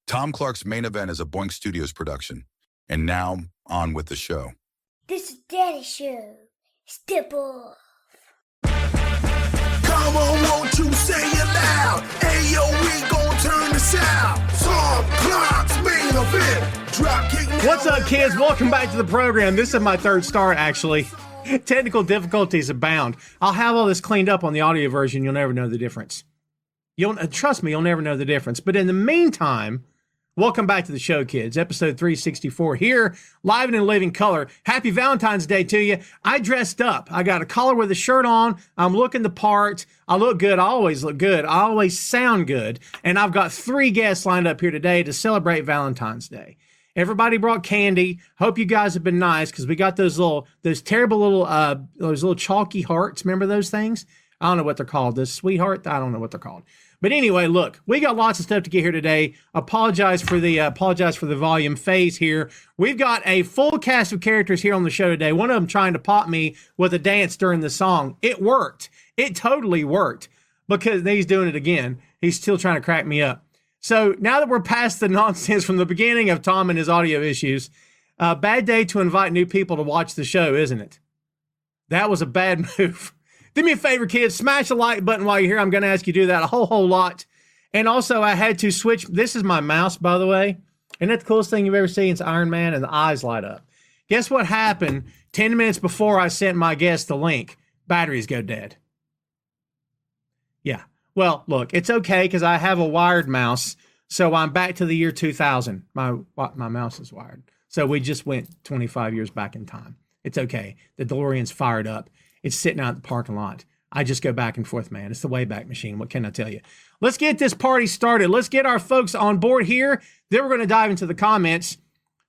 Tom Clark's Main Event is a Boink Studios production. And now, on with the show. This is Daddy's show. Step off. Come on, won't you say it loud? Ayo, we gon' turn this out. Tom Clark's Main Event. Drop kick. What's up, kids? Welcome back to the program. This is my third start, actually. Technical difficulties abound. I'll have all this cleaned up on the audio version. You'll never know the difference. Trust me, you'll never know the difference. But in the meantime, welcome back to the show, kids. Episode 364 here, live and in living color. Happy Valentine's Day to you. I dressed up. I got a collar with a shirt on. I'm looking the part. I look good. I always look good. I always sound good. And I've got 3 guests lined up here today to celebrate Valentine's Day. Everybody brought candy. Hope you guys have been nice because we got those terrible little chalky hearts. Remember those things? I don't know what they're called. The sweetheart? I don't know what they're called. But anyway, look, we got lots of stuff to get here today. Apologize for the volume phase here. We've got a full cast of characters here on the show today. One of them trying to pop me with a dance during the song. It worked. It totally worked because he's doing it again. He's still trying to crack me up. So now that we're past the nonsense from the beginning of Tom and his audio issues, bad day to invite new people to watch the show, isn't it? That was a bad move. Do me a favor, kids, smash the like button while you're here. I'm going to ask you to do that a whole lot. And also, I had to switch. This is my mouse, by the way. And that's the coolest thing you've ever seen. It's Iron Man, and the eyes light up. Guess what happened 10 minutes before I sent my guest the link? Batteries go dead. Yeah. Well, look, it's okay because I have a wired mouse. So I'm back to the year 2000. My mouse is wired. So we just went 25 years back in time. It's okay. The DeLorean's fired up. It's sitting out in the parking lot. I just go back and forth, man. It's the Wayback Machine. What can I tell you? Let's get this party started. Let's get our folks on board here. Then we're going to dive into the comments.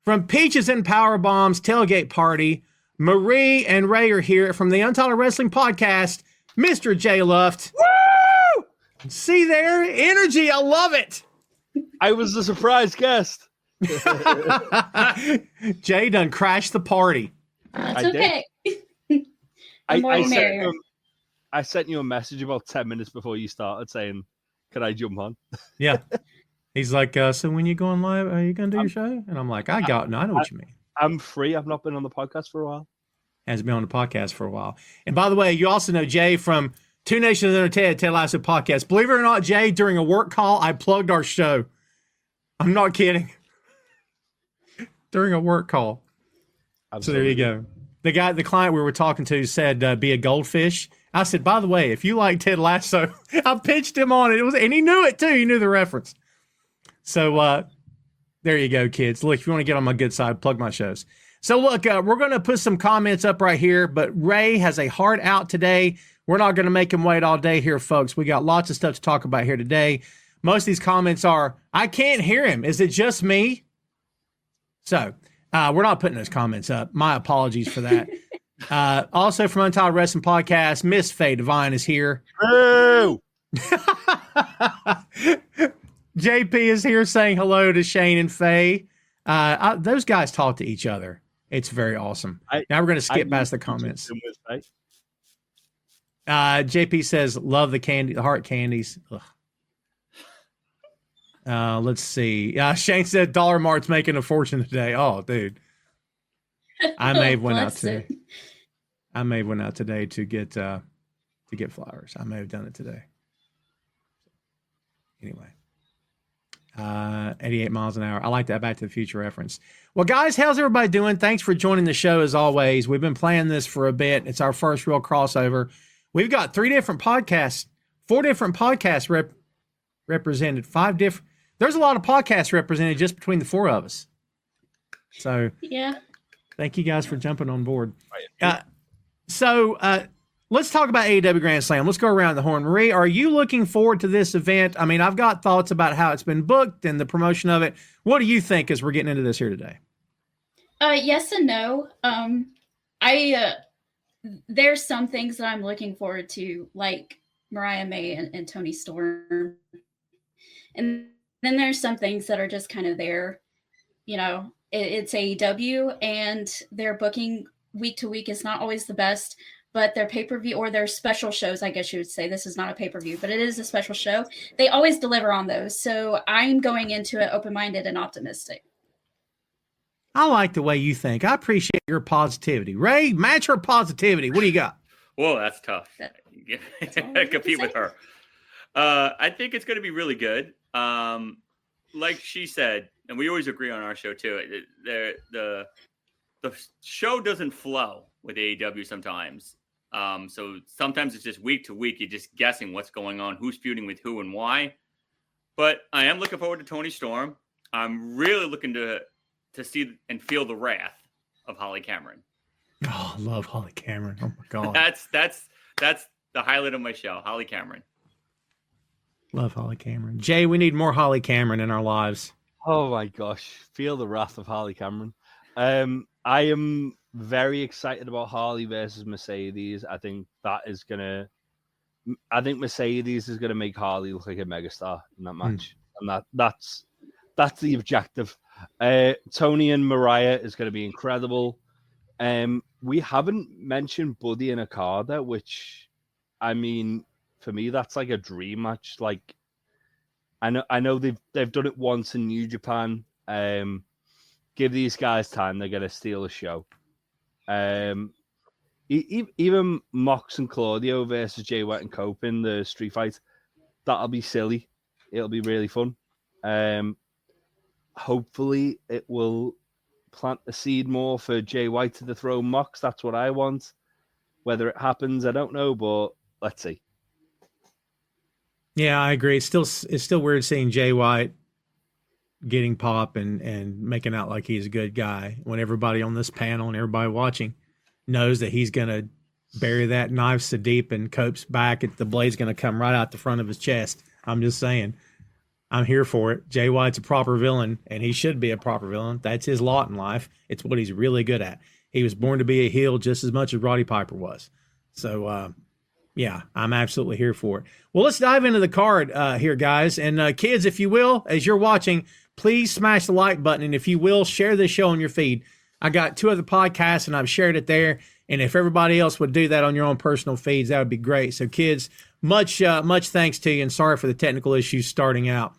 From Peaches and Powerbombs Tailgate Party, Marie and Ray are here from the Untitled Wrestling Podcast, Mr. J. Luft. Woo! See there? Energy. I love it. I was the surprise guest. Jay done crashed the party. It's okay. I sent you a message about 10 minutes before you started saying, "Can I jump on?" Yeah. He's like, so when you going live, are you going to do your show? And I'm like, I know what you mean. I'm free. I've not been on the podcast for a while. Hasn't been on the podcast for a while. And by the way, you also know Jay from Two Nations Under Ted Lasso Podcast. Believe it or not, Jay, during a work call, I plugged our show. I'm not kidding. During a work call. Absolutely. So there you go. The client we were talking to said, be a goldfish. I said, by the way, if you like Ted Lasso, I pitched him on it. And he knew it too. He knew the reference. So there you go, kids. Look, if you want to get on my good side, plug my shows. So look, we're going to put some comments up right here, but Ray has a hard out today. We're not going to make him wait all day here, folks. We got lots of stuff to talk about here today. Most of these comments are, I can't hear him. Is it just me? So we're not putting those comments up. My apologies for that. Also from Untitled Wrestling Podcast, Miss Faye Divine is here. Oh! JP is here saying hello to Shane and Faye. Those guys talk to each other. It's very awesome. Now we're going to skip past the comments. JP says, love the heart candies. Ugh. Let's see. Shane said Dollar Mart's making a fortune today. Oh, dude. I may have went out today to get flowers. I may have done it today. Anyway. 88 miles an hour. I like that Back to the Future reference. Well, guys, how's everybody doing? Thanks for joining the show as always. We've been planning this for a bit. It's our first real crossover. We've got 4 different podcasts represented, 5 different. There's a lot of podcasts represented just between the 4 of us. So yeah, thank you guys for jumping on board. So let's talk about AEW Grand Slam. Let's go around the horn. Marie, are you looking forward to this event? I mean, I've got thoughts about how it's been booked and the promotion of it. What do you think as we're getting into this here today? Yes and no. There's some things that I'm looking forward to, like Mariah May and Tony Storm. And then there's some things that are just kind of there. You know, it's AEW, and their booking week to week is not always the best. but their pay-per-view or their special shows, I guess you would say, this is not a pay-per-view, but it is a special show. They always deliver on those. So I'm going into it open-minded and optimistic. I like the way you think. I appreciate your positivity. Ray, match her positivity. What do you got? Whoa, that's tough. That's all I Compete can with say. her. I think it's going to be really good. Like she said, and we always agree on our show too. The show doesn't flow with AEW sometimes. So sometimes it's just week to week. You're just guessing what's going on, who's feuding with who, and why. But I am looking forward to Toni Storm. I'm really looking to see and feel the wrath of Holly Cameron. Oh, I love Holly Cameron. Oh my God. That's the highlight of my show, Holly Cameron. Love Holly Cameron. Jay, we need more Holly Cameron in our lives. Oh my gosh, feel the wrath of Harley Cameron. I am very excited about Harley versus Mercedes. I think Mercedes is gonna make Harley look like a megastar in that match, and that's the objective. Tony and Mariah is gonna be incredible. We haven't mentioned Buddy and Okada, which, I mean, for me, that's like a dream match. Like, I know they've done it once in New Japan. Give these guys time; they're gonna steal a show. Even Mox and Claudio versus Jay White and Cope in the street fight, that'll be silly. It'll be really fun. Hopefully, it will plant the seed more for Jay White to dethrone Mox. That's what I want. Whether it happens, I don't know, but let's see. Yeah, I agree. It's still weird seeing Jay White getting pop and making out like he's a good guy when everybody on this panel and everybody watching knows that he's going to bury that knife so deep in Cope's back, the blade's going to come right out the front of his chest. I'm just saying. I'm here for it. Jay White's a proper villain, and he should be a proper villain. That's his lot in life. It's what he's really good at. He was born to be a heel just as much as Roddy Piper was. So, yeah, I'm absolutely here for it. Well, let's dive into the card here, guys. And kids, if you will, as you're watching, please smash the like button. And if you will, share this show on your feed. I got 2 other podcasts, and I've shared it there. And if everybody else would do that on your own personal feeds, that would be great. So, kids, much thanks to you, and sorry for the technical issues starting out.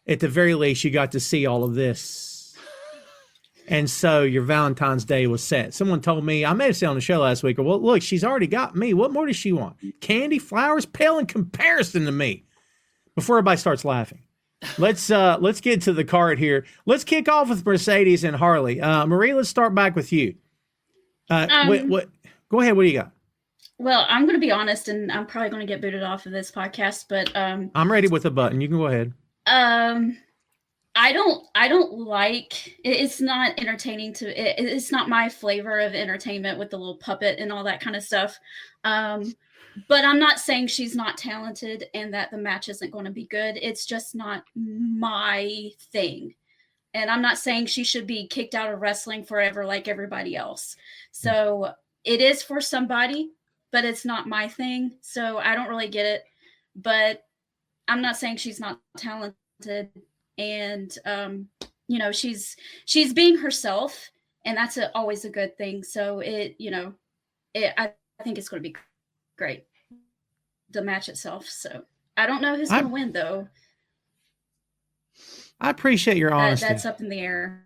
At the very least, you got to see all of this. And so your Valentine's Day was set. Someone told me, I may have said on the show last week, well, look, she's already got me. What more does she want? Candy, flowers, pale in comparison to me. Before everybody starts laughing. Let's get to the card here. Let's kick off with Mercedes and Harley. Marie, let's start back with you. What? Go ahead. What do you got? Well, I'm going to be honest, and I'm probably going to get booted off of this podcast, but I'm ready with a button. You can go ahead. I don't like it's not entertaining it's not my flavor of entertainment with the little puppet and all that kind of stuff. But I'm not saying she's not talented and that the match isn't going to be good. It's just not my thing. And I'm not saying she should be kicked out of wrestling forever like everybody else. So it is for somebody, but it's not my thing. So I don't really get it. But I'm not saying she's not talented. And, she's being herself. And that's always a good thing. So I think it's going to be great, the match itself. So I don't know who's going to win, though. I appreciate your honesty. That's up in the air.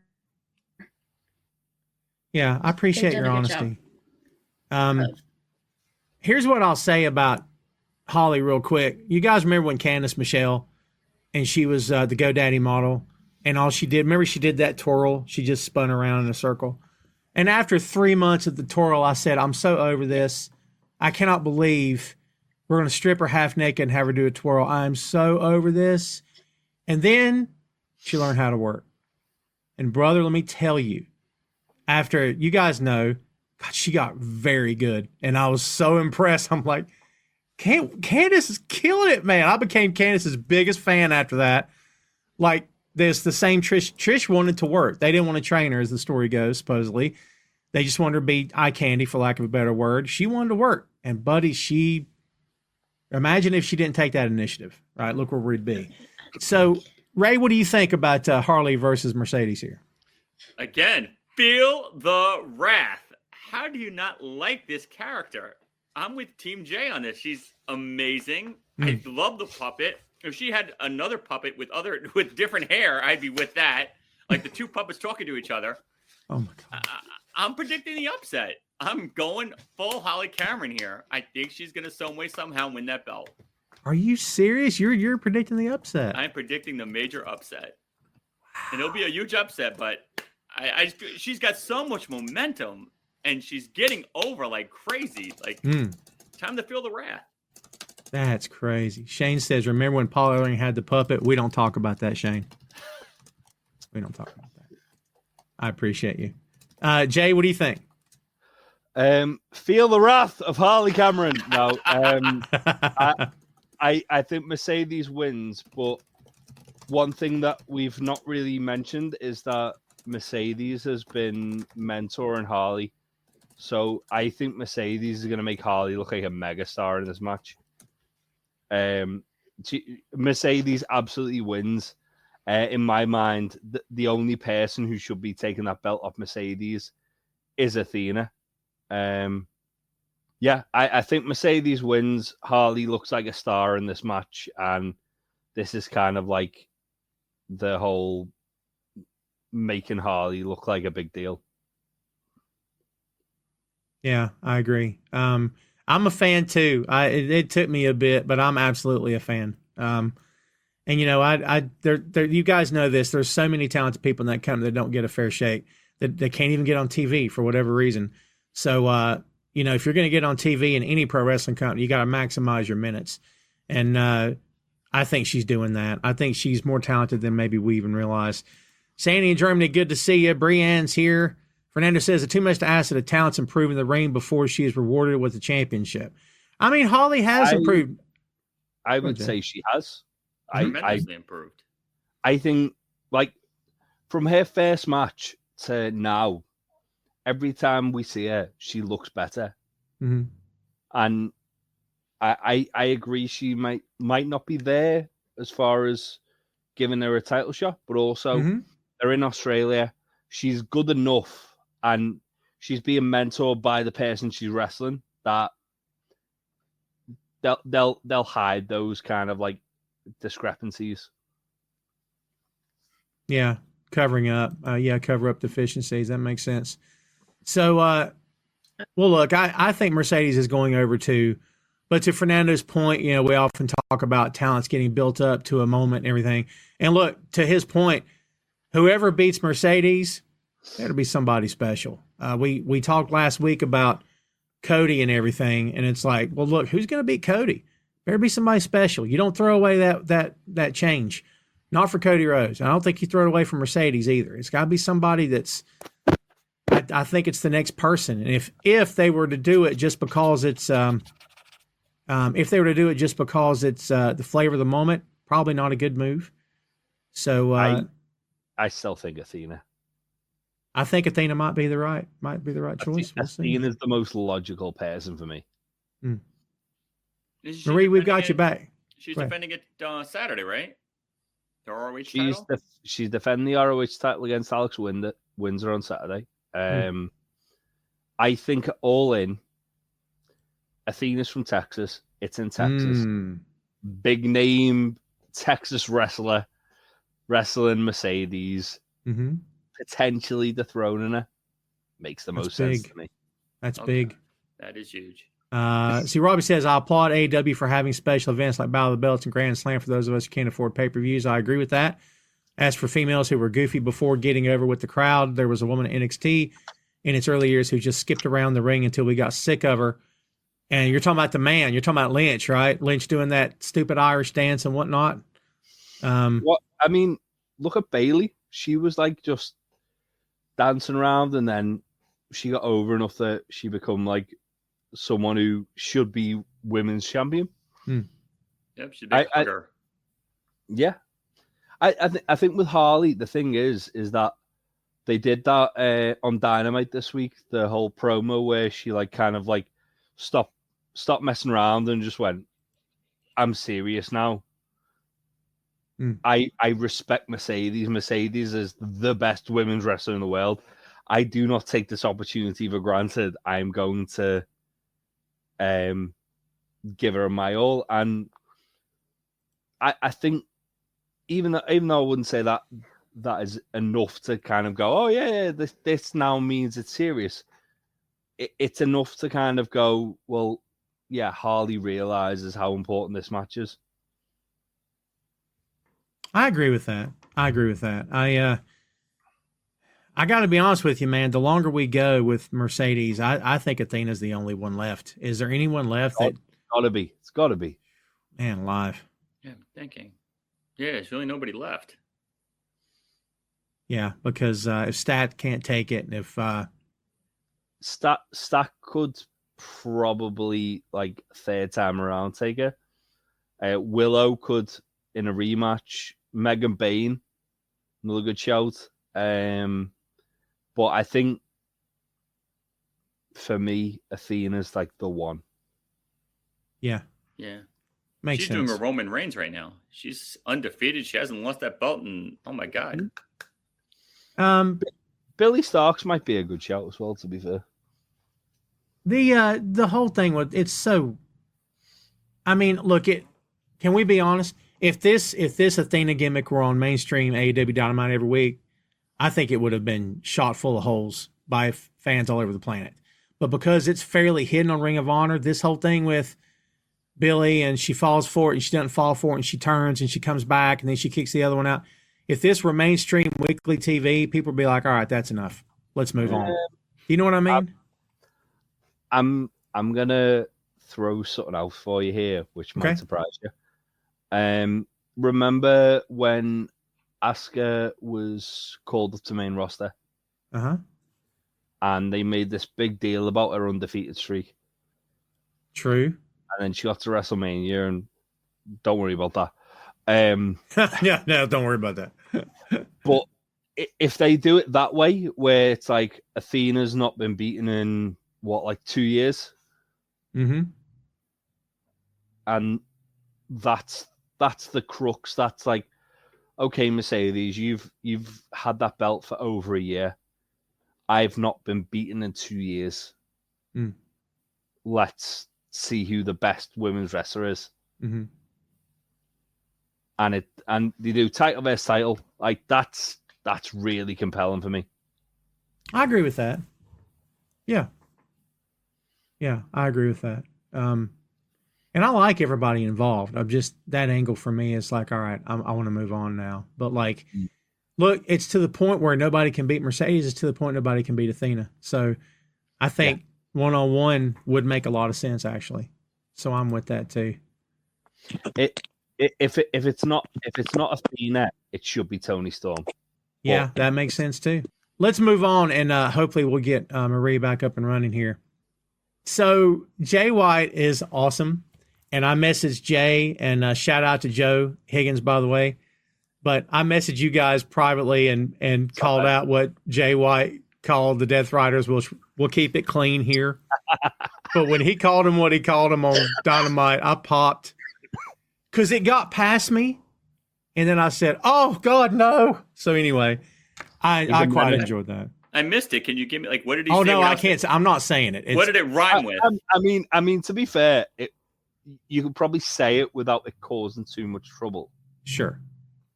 Yeah, I appreciate your honesty. Here's what I'll say about Holly real quick. You guys remember when Candice Michelle, and she was the GoDaddy model, and all she did, remember she did that twirl? She just spun around in a circle. And after 3 months of the twirl, I said, I'm so over this. I cannot believe we're going to strip her half naked and have her do a twirl. I'm so over this. And then she learned how to work. And brother, let me tell you, after you guys know, God, she got very good. And I was so impressed. I'm like, Candice is killing it, man. I became Candice's biggest fan after that. Like, there's the same Trish wanted to work. They didn't want to train her, as the story goes, supposedly. They just wanted her to be eye candy, for lack of a better word. She wanted to work. And, buddy, imagine if she didn't take that initiative, right? Look where we'd be. So, Ray, what do you think about Harley versus Mercedes here? Again, feel the wrath. How do you not like this character? I'm with Team J on this. She's amazing. I love the puppet. If she had another puppet with different hair, I'd be with that. Like the two puppets talking to each other. Oh my God. I'm predicting the upset. I'm going full Holly Cameron here. I think she's going to some way, somehow win that belt. Are you serious? You're predicting the upset. I'm predicting the major upset. And it'll be a huge upset, but she's got so much momentum and she's getting over like crazy. Like, time to feel the wrath. That's crazy. Shane says, remember when Paul Ellering had the puppet? We don't talk about that, Shane. We don't talk about that. I appreciate you. Jay, what do you think? Feel the wrath of Harley Cameron. No, I think Mercedes wins, but one thing that we've not really mentioned is that Mercedes has been mentoring Harley. So I think Mercedes is going to make Harley look like a megastar in this match. Mercedes absolutely wins. In my mind, the only person who should be taking that belt off Mercedes is Athena. I think Mercedes wins. Harley looks like a star in this match, and this is kind of like the whole making Harley look like a big deal. Yeah, I agree. I'm a fan too. It took me a bit, but I'm absolutely a fan. And you know, you guys know this. There's so many talented people in that company that don't get a fair shake. That they can't even get on TV for whatever reason. So, you know, if you're going to get on TV in any pro wrestling company, you got to maximize your minutes. And I think she's doing that. I think she's more talented than maybe we even realize. Sandy in Germany, good to see you. Brianne's here. Fernando says the too much to ask that a talent's improving the ring before she is rewarded with the championship. I mean, Holly has improved. I would say she has. Tremendously improved. I think, like, from her first match to now, every time we see her, she looks better. Mm-hmm. And I agree she might not be there as far as giving her a title shot, but also they're in Australia. She's good enough, and she's being mentored by the person she's wrestling, that they'll hide those kind of like discrepancies. Yeah, covering up. Cover up deficiencies. That makes sense. So, well, look, I think Mercedes is going over too. But to Fernando's point, you know, we often talk about talents getting built up to a moment and everything. And look, to his point, whoever beats Mercedes, it'll be somebody special. We talked last week about Cody and everything, and it's like, well, look, who's going to beat Cody? Better be somebody special. You don't throw away that change. Not for Cody Rhodes. I don't think you throw it away from Mercedes either. It's got to be somebody that's. I think it's the next person. And if they were to do it just because it's the flavor of the moment, probably not a good move. So I still think Athena. I think Athena might be the right choice. Athena is the most logical person for me. Marie, we've got you back. She's defending it Saturday, right? The ROH title? She's defending the ROH title against Alex Windsor on Saturday. I think all in, Athena's from Texas. It's in Texas. Big name Texas wrestler wrestling Mercedes. Potentially dethroning her. Makes the most sense to me. That's big. That is huge. See, Robbie says, I applaud AEW for having special events like Battle of the Belts and Grand Slam for those of us who can't afford pay-per-views. I agree with that. As for females who were goofy before getting over with the crowd, there was a woman at NXT in its early years who just skipped around the ring until we got sick of her. And you're talking about the man. You're talking about Lynch, right? Lynch doing that stupid Irish dance and whatnot. Look at Bayley. She was like just dancing around, and then she got over enough that she become like someone who should be women's champion. Yep, she'd be her. Yeah. I think with Harley, the thing is that they did that on Dynamite this week, the whole promo where she like kind of like stopped messing around and just went, I'm serious now. I respect Mercedes. Mercedes is the best women's wrestler in the world. I do not take this opportunity for granted. I'm going to give her my all. And I think even though I wouldn't say that is enough to kind of go, oh yeah, this now means it's serious. It's enough to kind of go, well, yeah, Harley realizes how important this match is. I agree with that. I got to be honest with you, man. The longer we go with Mercedes, I think Athena's the only one left. Is there anyone left? It's got to be. Man, alive. Yeah, I'm thinking. Yeah, there's really nobody left. Yeah, because if Stat can't take it, and if Stat could probably, like, third time around take it. Willow could in a rematch. Megan Bain, another good shout. But I think for me, Athena's like the one. Yeah. Yeah. Makes She's sense. doing a Roman Reigns right now. She's undefeated. She hasn't lost that belt in, oh my God. Billy Starks might be a good shout as well, to be fair. The whole thing with it's so. I mean, look, can we be honest? If this Athena gimmick were on mainstream AEW Dynamite every week, I think it would have been shot full of holes by fans all over the planet. But because it's fairly hidden on Ring of Honor, this whole thing with Billy and she falls for it and she doesn't fall for it and she turns and she comes back and then she kicks the other one out. If this were mainstream weekly TV, people would be like, all right, that's enough. Let's move on. You know what I mean? I'm gonna throw something out for you here, which might surprise you. Remember when Asuka was called up to main roster? And they made this big deal about her undefeated streak. True. And then she got to WrestleMania, and don't worry about that. Yeah, no, don't worry about that. But if they do it that way, where it's like Athena's not been beaten in like 2 years, and that's the crux. That's like, okay, Mercedes, you've had that belt for over a year. I've not been beaten in 2 years. Let's see who the best women's wrestler is. And they do title versus title. Like that's really compelling for me. I agree with that. Yeah, I agree with that. And I like everybody involved. I'm just, that angle for me is like, all right, I want to move on now. But like, look, it's to the point where nobody can beat Mercedes. It's to the point nobody can beat Athena. So I think one-on-one would make a lot of sense, actually. So I'm with that too. If it's not Athena, it should be Toni Storm. Yeah, that makes sense too. Let's move on, and hopefully we'll get Marie back up and running here. So Jay White is awesome. And I messaged Jay, and shout out to Joe Higgins, by the way. But I messaged you guys privately and called out what Jay White called the Death Riders. We'll keep it clean here. But when he called him what he called him on Dynamite, I popped because it got past me. And then I said, oh, God, no. So anyway, I quite enjoyed that. I missed it. Can you give me, like, what did he say? Oh, no, I can't. I'm not saying it. What did it rhyme with? I mean, to be fair, you could probably say it without it causing too much trouble. Sure.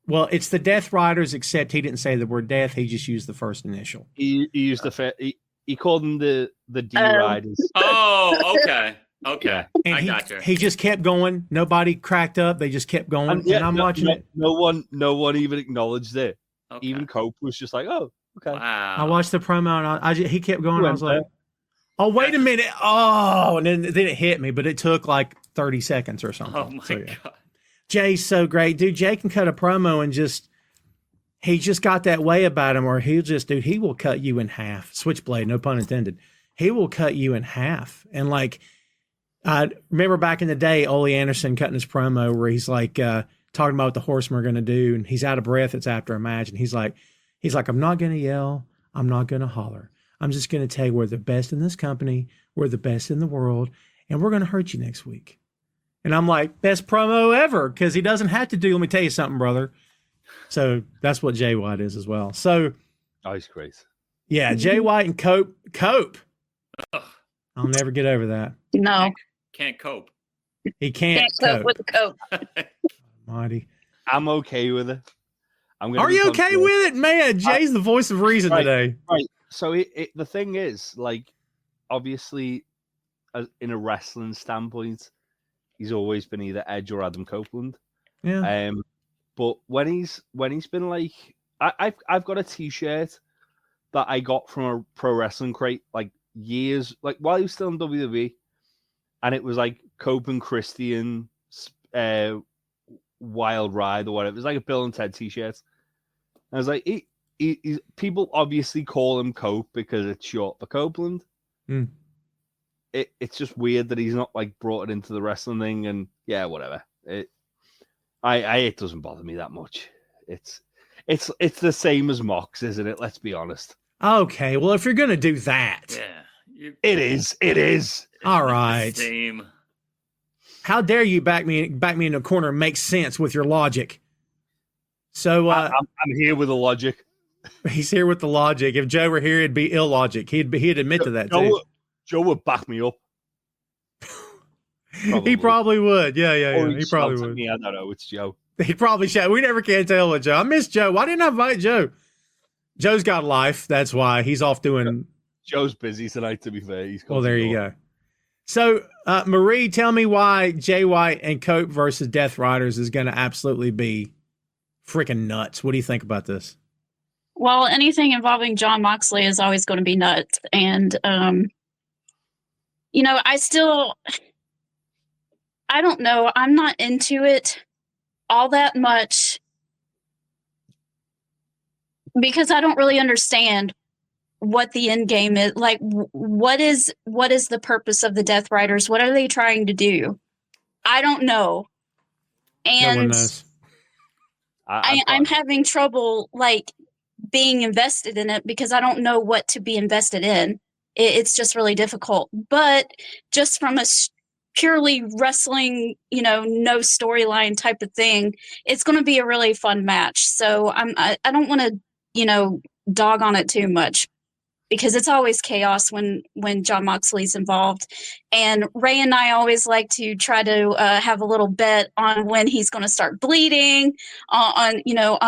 Well, it's the Death Riders, except he didn't say the word death. He just used the first initial. He used he called them the D Riders. Oh, okay. Okay. And I got you. He just kept going. Nobody cracked up. They just kept going. And I'm watching it. No one even acknowledged it. Okay. Even Cope was just like, oh, okay. Wow. I watched the promo and he kept going. I was like, oh, wait a minute. Oh, and then it hit me, but it took like 30 seconds or something. Oh, my God. Jay's so great. Dude, Jay can cut a promo and he just got that way about him where he will cut you in half. Switchblade, no pun intended. He will cut you in half. And like, I remember back in the day, Ole Anderson cutting his promo where he's like talking about what the Horsemen are going to do. And he's out of breath. It's after a match. And he's like, I'm not going to yell. I'm not going to holler. I'm just going to tell you we're the best in this company. We're the best in the world. And we're going to hurt you next week. And I'm like, best promo ever, because he doesn't have to do, let me tell you something, brother. So that's what Jay White is as well. So, he's great. Yeah, Jay White and Cope. I'll never get over that. No. can't cope. He can't cope cope. with the cope. Mighty. I'm okay with it. Are you okay with it, man? Jay's the voice of reason today. Right. So the thing is, like, obviously, in a wrestling standpoint, he's always been either Edge or Adam Copeland. Yeah. But when he's been like, I've got a T-shirt that I got from a Pro Wrestling Crate like years, like while he was still in WWE, and it was like Cope and Christian, Wild Ride or whatever. It was like a Bill and Ted T-shirt. I was like, people obviously call him Cope because it's short for Copeland. Mm. It's just weird that he's not like brought it into the wrestling thing, and yeah, whatever. It doesn't bother me that much. It's the same as Mox, isn't it? Let's be honest. Okay, well, if you're gonna do that, Yeah, it is. All right. Same. How dare you back me in the corner and make sense with your logic? So I'm here with the logic. He's here with the logic. If Joe were here, it'd be illogic. He'd admit to that too. Joe would back me up. He probably would. Yeah. Or He probably would. Me. I don't know. It's Joe. He probably should. We never can tell with Joe. I miss Joe. Why didn't I invite Joe? Joe's got life. That's why he's off doing. Joe's busy tonight. To be fair, Well, there you go. So, Marie, tell me why Jay White and Cope versus Death Riders is going to absolutely be freaking nuts. What do you think about this? Well, anything involving Jon Moxley is always going to be nuts. And, I don't know. I'm not into it all that much because I don't really understand what the end game is. Like, what is the purpose of the Death Riders? What are they trying to do? I don't know. And no one knows. I'm having trouble, like, being invested in it because I don't know what to be invested in. It's just really difficult. But just from a purely wrestling, no storyline type of thing, it's going to be a really fun match. So I don't want to, dog on it too much because it's always chaos when Jon Moxley's involved. And Ray and I always like to try to have a little bet on when he's going to start bleeding on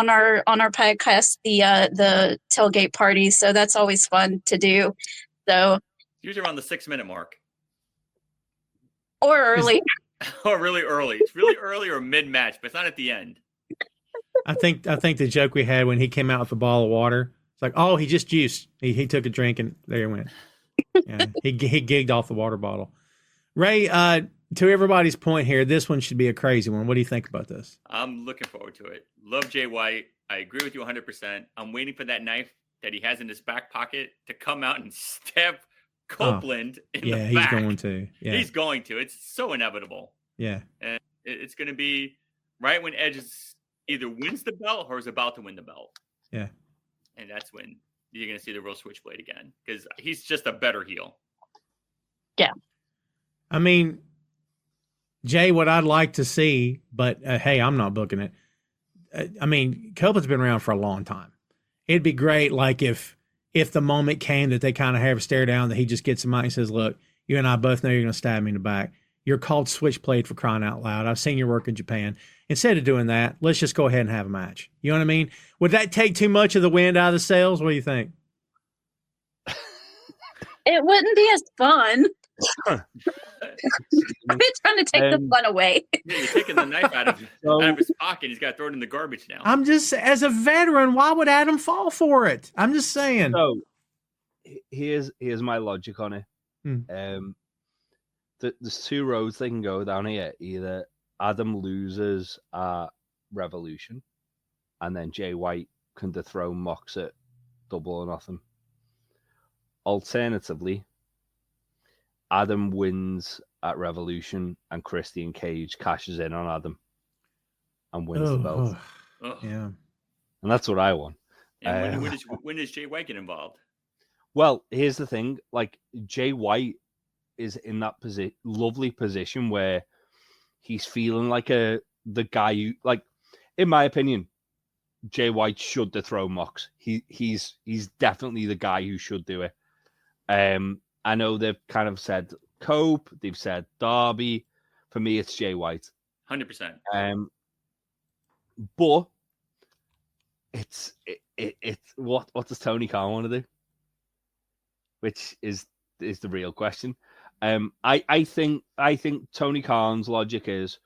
our podcast, the tailgate party. So that's always fun to do. So usually around the 6-minute mark. Or early. Or really early. It's really early or mid-match, but it's not at the end. I think the joke we had when he came out with a ball of water, it's like, oh, he just juiced. He took a drink and there he went. Yeah, he gigged off the water bottle. Ray, to everybody's point here, this one should be a crazy one. What do you think about this? I'm looking forward to it. Love Jay White. I agree with you 100%. I'm waiting for that knife that he has in his back pocket to come out and stab Copeland in the back. Yeah, he's going to. Yeah. He's going to. It's so inevitable. Yeah. And it's going to be right when Edge either wins the belt or is about to win the belt. Yeah. And that's when you're going to see the real Switchblade again because he's just a better heel. Yeah. I mean, Jay, what I'd like to see, but hey, I'm not booking it. I mean, Copeland's been around for a long time. It'd be great, like if the moment came that they kind of have a stare down, that he just gets him out and says, "Look, you and I both know you're going to stab me in the back. You're called Switchblade for crying out loud. I've seen your work in Japan." Instead of doing that, let's just go ahead and have a match. You know what I mean? Would that take too much of the wind out of the sails? What do you think? It wouldn't be as fun. I've been trying to take the fun away. Yeah, you're taking the knife out of his pocket. He's got to throw it in the garbage now. I'm just, as a veteran, why would Adam fall for it? I'm just saying. So here's my logic on it. There's two roads they can go down here. Either Adam loses at Revolution, and then Jay White can dethrone Mox at Double or Nothing. Alternatively, Adam wins at Revolution, and Christian Cage cashes in on Adam and wins the belt. Yeah, and that's what I want. And when does Jay White get involved? Well, here's the thing: like Jay White is in that lovely position where he's feeling like the guy who, like, in my opinion, Jay White should dethrone Mox. He's definitely the guy who should do it. I know they've kind of said Cope. They've said Darby. For me, it's Jay White. 100%. But it's what does Tony Khan want to do? Which is the real question. I think Tony Khan's logic is,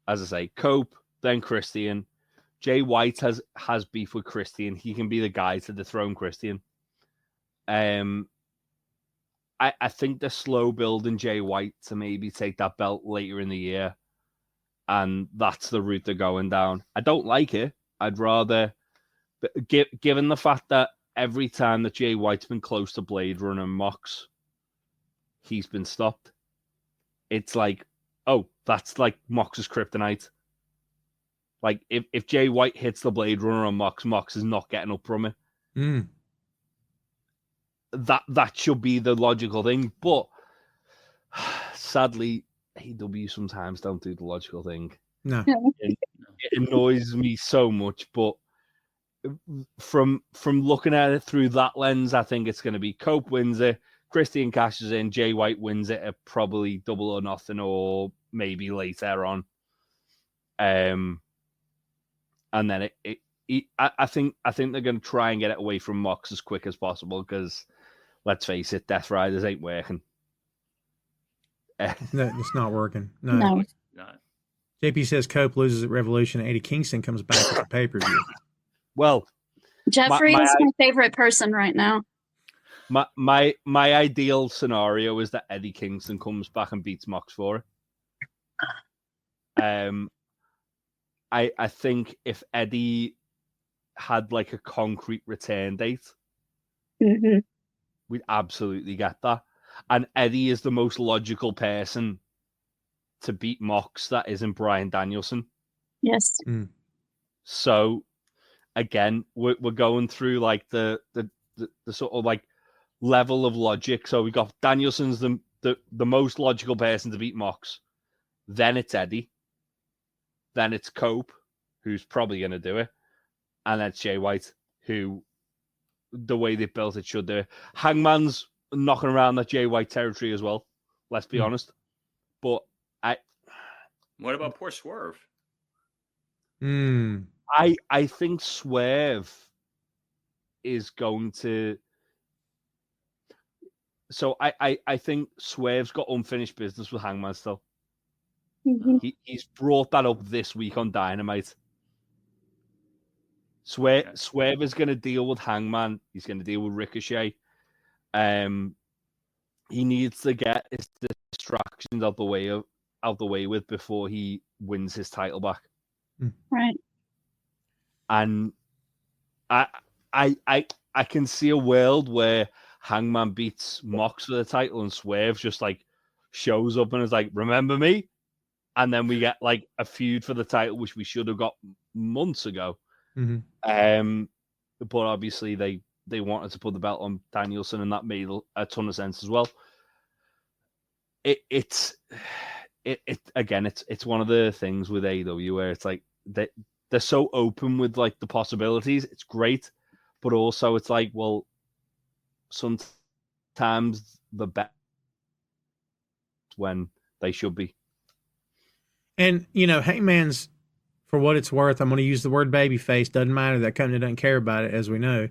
as I say, Cope, then Christian. Jay White has beef with Christian. He can be the guy to dethrone Christian. I think they're slow building Jay White to maybe take that belt later in the year, and that's the route they're going down. I don't like it. I'd rather, given the fact that every time that Jay White's been close to Blade Runner and Mox, he's been stopped. It's like, oh, that's like Mox's kryptonite. Like, if Jay White hits the Blade Runner on Mox is not getting up from it. Mm. That should be the logical thing. But sadly, AEW sometimes don't do the logical thing. No. It annoys me so much. But from looking at it through that lens, I think it's going to be Cope wins it, Christian cashes in, Jay White wins it at probably Double or Nothing, or maybe later on. And then I think they're going to try and get it away from Mox as quick as possible because, let's face it, Death Riders ain't working. No, it's not working. No. Not. JP says Cope loses at Revolution. Eddie Kingston comes back at the pay-per-view. Well, Jeffrey is my favorite person right now. My ideal scenario is that Eddie Kingston comes back and beats Mox for it. I think if Eddie had like a concrete return date, we'd absolutely get that. And Eddie is the most logical person to beat Mox that isn't Bryan Danielson. Yes. Mm. So again, we're going through like the sort of like level of logic. So we got Danielson's the most logical person to beat Mox. Then it's Eddie. Then it's Cope, who's probably going to do it. And then it's Jay White, who, the way they built it, should do it. Hangman's knocking around that Jay White territory as well, let's be honest. But What about poor Swerve? I think Swerve is going to... So I think Swerve's got unfinished business with Hangman still. He's brought that up this week on Dynamite. Swerve is going to deal with Hangman. He's going to deal with Ricochet. He needs to get his distractions out the way with before he wins his title back. Right. And I can see a world where Hangman beats Mox for the title and Swerve just like shows up and is like, remember me? And then we get like a feud for the title, which we should have got months ago. But obviously they wanted to put the belt on Danielson, and that made a ton of sense as well. It's one of the things with AEW where it's like they're so open with like the possibilities. It's great, but also it's like, well, sometimes the best when they should be. And, you know, Hangman's, for what it's worth, I'm going to use the word babyface. Doesn't matter. That company doesn't care about it, as we know.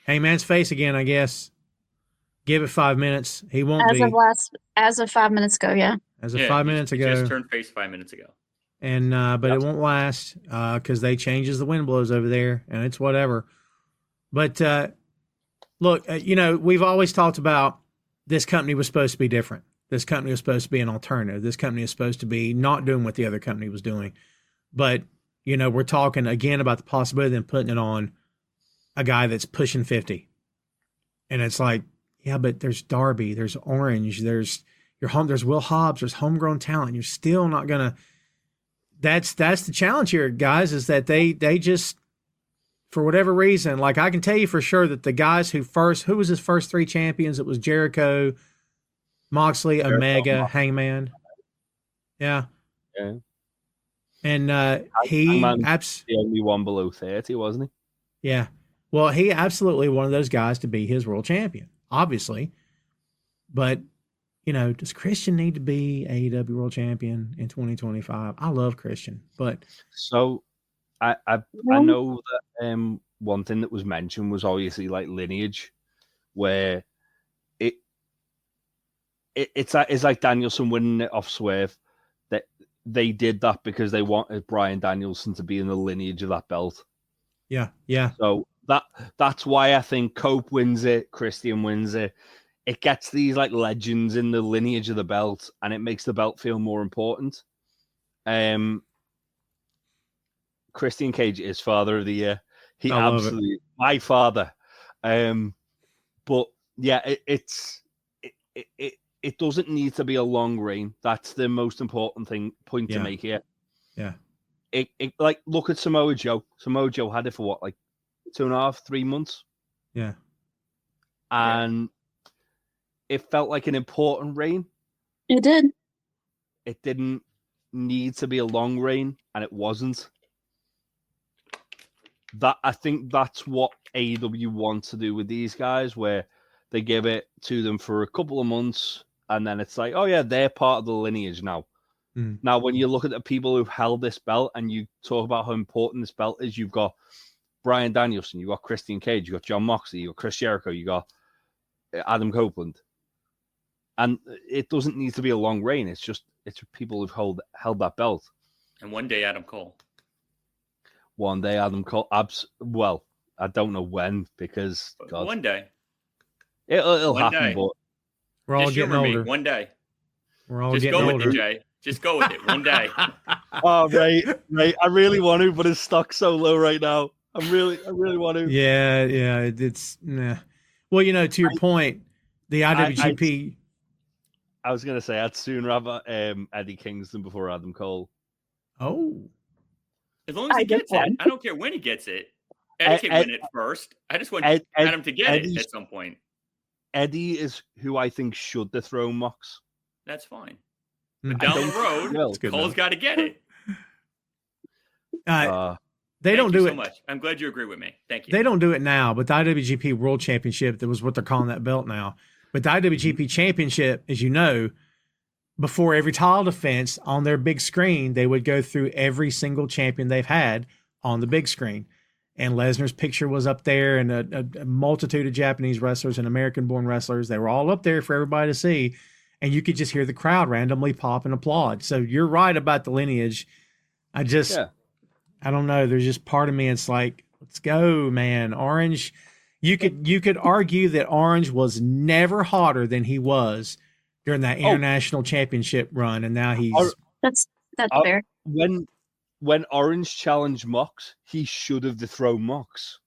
Hangman's face again, I guess. Give it 5 minutes. He won't be. As of 5 minutes ago, yeah. As of 5 minutes ago. He just turned face 5 minutes ago. And but it won't last because they change as the wind blows over there, and it's whatever. But look, you know, we've always talked about this company was supposed to be different. This company was supposed to be an alternative. This company is supposed to be not doing what the other company was doing. But, you know, we're talking again about the possibility of them putting it on a guy that's pushing 50. And it's like, yeah, but there's Darby, there's Orange, there's Will Hobbs, there's homegrown talent. You're still not going to. That's the challenge here, guys, is that they just, for whatever reason, like I can tell you for sure that the guys who was his first three champions? It was Jericho, Moxley, Omega, Hangman. Yeah. Yeah. And Hangman's the only one below 30, wasn't he? Yeah. Well, he absolutely one of those guys to be his world champion, obviously. But, does Christian need to be AEW World Champion in 2025? I love Christian, but so I know that one thing that was mentioned was obviously like lineage, where it's like Danielson winning it off Swerve. That they did that because they wanted Bryan Danielson to be in the lineage of that belt. yeah. So that's why I think Cope wins it, Christian wins it. It gets these like legends in the lineage of the belt, and it makes the belt feel more important. Christian Cage is Father of the Year. He absolutely my father. But yeah, it doesn't need to be a long reign. That's the most important point to make here. Yeah. It like look at Samoa Joe. Samoa Joe had it for what, like 2.5, 3 months? Yeah. And it felt like an important reign. It did. It didn't need to be a long reign, and it wasn't. I think that's what AEW wants to do with these guys, where they give it to them for a couple of months, and then it's like, oh yeah, they're part of the lineage now. Now, when you look at the people who've held this belt and you talk about how important this belt is, you've got Bryan Danielson, you've got Christian Cage, you've got John Moxley, you've got Chris Jericho, you've got Adam Copeland. And it doesn't need to be a long reign. It's people who've held that belt. And one day, Adam Cole. One day, Adam Cole. Well, I don't know when, because God, one day it'll one happen. Day. But we're all just getting humor older. Me, one day. We're all just getting older. Just go with it, Jay. Just go with it. One day. Oh, right. I really want to, but his stock's so low right now. I really want to. Yeah. It's nah. Well, to your point, the IWGP. I was gonna say I'd soon rather Eddie Kingston before Adam Cole. Oh. As long as he gets it. I don't care when he gets it. Eddie can win it first. I just want Adam to get it at some point. Eddie is who I think should dethrone Mox. That's fine. But down the road, Cole's got to get it. They don't do it so much. I'm glad you agree with me. Thank you. They don't do it now, but the IWGP World Championship, that was what they're calling that belt now. But the IWGP Championship, as you know, before every title defense on their big screen, they would go through every single champion they've had on the big screen. And Lesnar's picture was up there, and a multitude of Japanese wrestlers and American-born wrestlers. They were all up there for everybody to see. And you could just hear the crowd randomly pop and applaud. So you're right about the lineage. I don't know. There's just part of me. It's like, let's go, man. Orange. You could argue that Orange was never hotter than he was during that international championship run, and now he's. That's fair. When Orange challenged Mox, he should have dethroned Mox.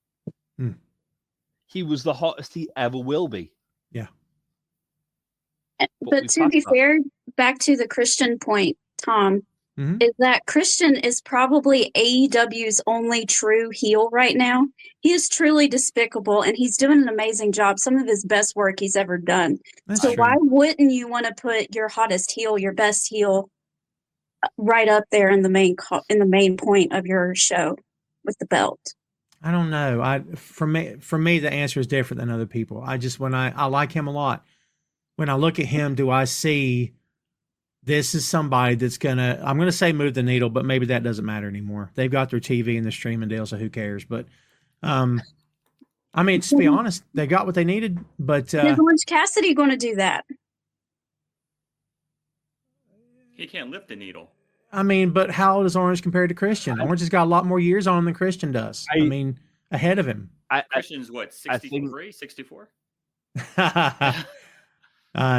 He was the hottest he ever will be. Yeah. But to be fair, back to the Christian point, Tom, is that Christian is probably AEW's only true heel right now. He is truly despicable, and he's doing an amazing job. Some of his best work he's ever done. That's so true. Why wouldn't you want to put your hottest heel, your best heel, right up there in the main point of your show with the belt? I don't know. For me, the answer is different than other people. I like him a lot. When I look at him, do I see this is somebody that's I'm going to say move the needle, but maybe that doesn't matter anymore. They've got their TV and the streaming deal, so who cares? But, I mean, just to be honest, they got what they needed, but. Is Orange Cassidy going to do that? He can't lift the needle. I mean, but how old is Orange compared to Christian? Orange has got a lot more years on him than Christian does. I mean, ahead of him. Christian's what, 63, 64?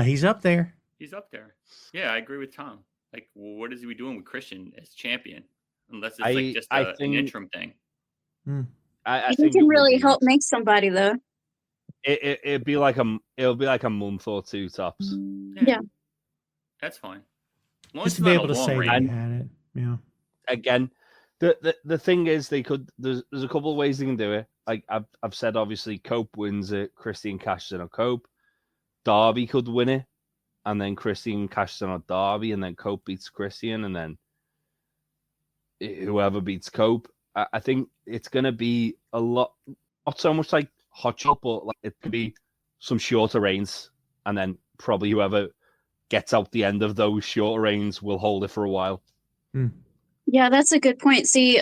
He's up there. He's up there. Yeah, I agree with Tom. Like, what is he doing with Christian as champion? Unless it's just an interim thing. I think he can really help make somebody though. It'll be like a month or two tops. Yeah. That's fine. Just to be able to say they had it. Yeah. Again, the thing is, there's a couple of ways they can do it. Like I've said, obviously, Cope wins it. Christian cashes in on Cope. Darby could win it, and then Christian cashes in on Darby, and then Cope beats Christian, and then whoever beats Cope. I think it's gonna be a lot, not so much like Hot Shot, but like it could be some shorter reigns, and then probably whoever gets out the end of those shorter reigns will hold it for a while. Yeah, that's a good point. See,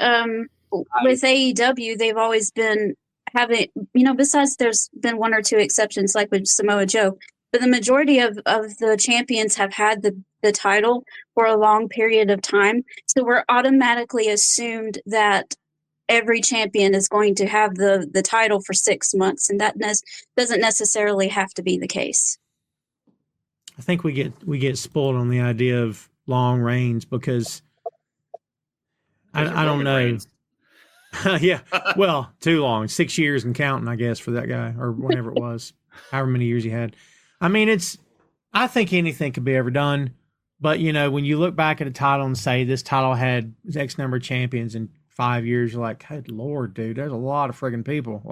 with AEW, they've always been having, besides there's been one or two exceptions, like with Samoa Joe, but the majority of the champions have had the title for a long period of time. So we're automatically assumed that every champion is going to have the title for 6 months, and that doesn't necessarily have to be the case. I think we get spoiled on the idea of long reigns because I don't know. Yeah, well, too long, 6 years and counting, I guess, for that guy or whatever it was, however many years he had. I mean, I think anything could be ever done, but when you look back at a title and say this title had X number of champions in 5 years, you're like, good Lord, dude, there's a lot of friggin' people.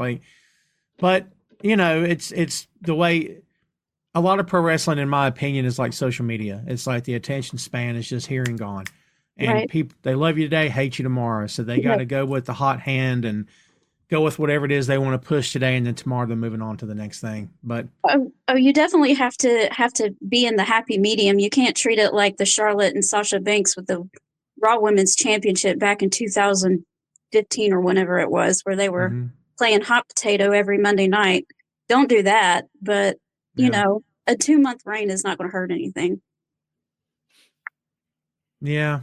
But it's the way a lot of pro wrestling, in my opinion, is like social media. It's like the attention span is just here and gone. And people, they love you today, hate you tomorrow. So they got to go with the hot hand and go with whatever it is they want to push today, and then tomorrow they're moving on to the next thing. But you definitely have to be in the happy medium. You can't treat it like the Charlotte and Sasha Banks with the Raw Women's Championship back in 2015 or whenever it was, where they were playing hot potato every Monday night. Don't do that. But a 2-month reign is not going to hurt anything. Yeah.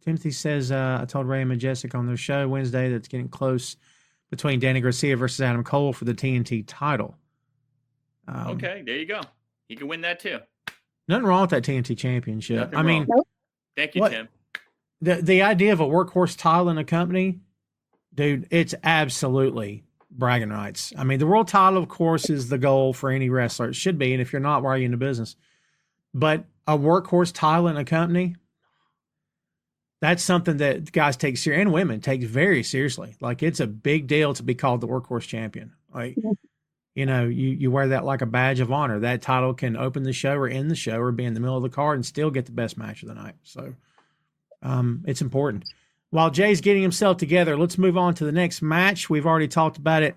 Timothy says, I told Ray and Majestic on their show Wednesday that's getting close between Danny Garcia versus Adam Cole for the TNT title. Okay, there you go. He can win that too. Nothing wrong with that TNT championship. Nothing wrong. Thank you, Tim. The idea of a workhorse title in a company, dude, it's absolutely bragging rights. I mean, the world title, of course, is the goal for any wrestler. It should be, and if you're not, why are you in the business? But a workhorse title in a company, that's something that guys take seriously, and women take very seriously. Like, it's a big deal to be called the workhorse champion. Like, you wear that like a badge of honor. That title can open the show or end the show or be in the middle of the card and still get the best match of the night. So it's important. While Jay's getting himself together, let's move on to the next match. We've already talked about it